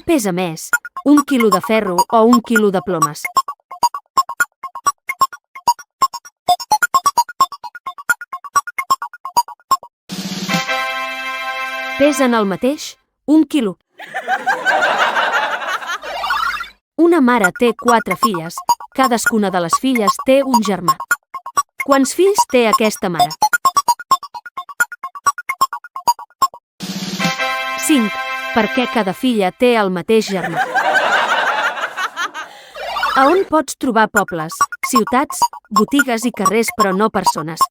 Què pesa més, un quilo de ferro o un quilo de plomes? Pesen el mateix, un quilo. Una mare té 4 filles, cadascuna de les filles té un germà. Quants fills té aquesta mare? 5. Per què cada filla té el mateix germà? A on pots trobar pobles, ciutats, botigues i carrers però no persones?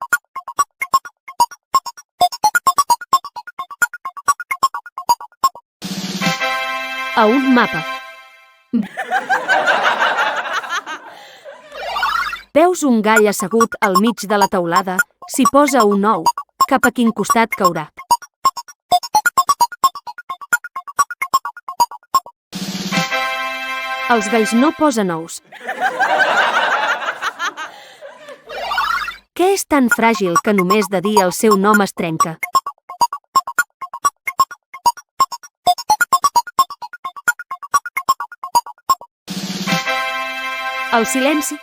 A un mapa. Veus un gall assegut al mig de la teulada, s'hi posa un ou, cap a quin costat caurà? Els galls no posen ous. Què és tan fràgil que només de dir el seu nom es trenca? El silenci.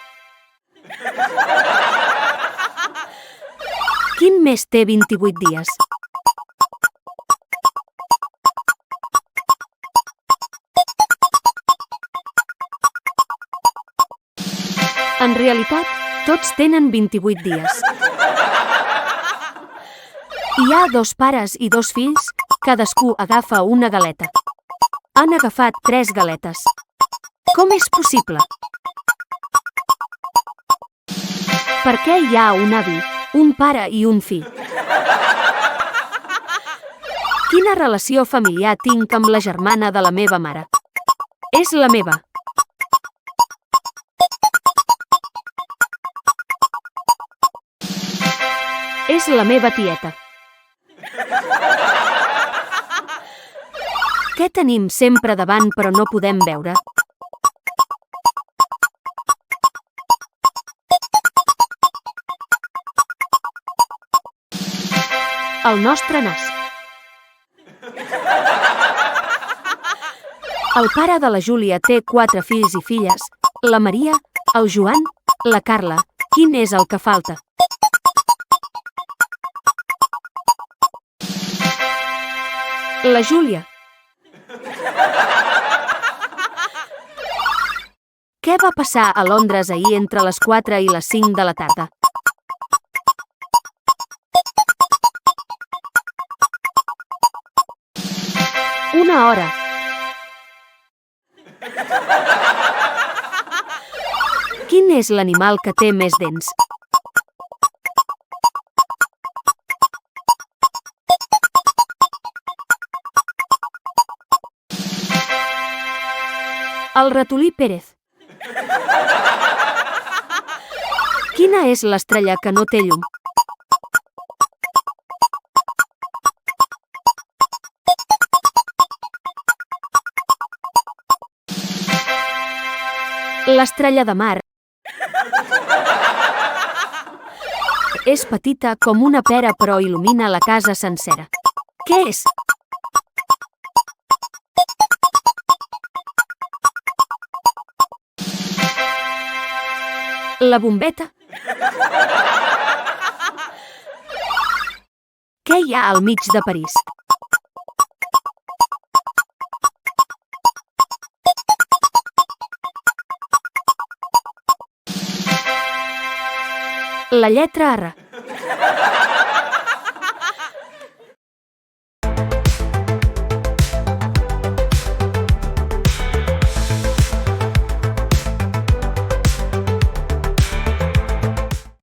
Quin mes té 28 dies? En realitat, tots tenen 28 dies. Hi ha 2 pares i 2 fills, cadascú agafa una galeta. Han agafat 3 galetes. Com és possible? Per què hi ha un avi, un pare i un fill? Quina relació familiar tinc amb la germana de la meva mare? És la meva. És la meva tieta. Què tenim sempre davant però no podem veure? El nostre nas. El pare de la Júlia té 4 fills i filles, la Maria, el Joan, la Carla. Quin és el que falta? La Júlia. Què va passar a Londres ahir entre les 4 i les 5 de la tarda? Una hora. Quin és l'animal que té més dents? El ratolí Pérez. Quina és l'estrella que no té llum? L'estrella de mar. És petita com una pera però il·lumina la casa sencera. Què és? La bombeta. Què hi ha al mig de París? La lletra R.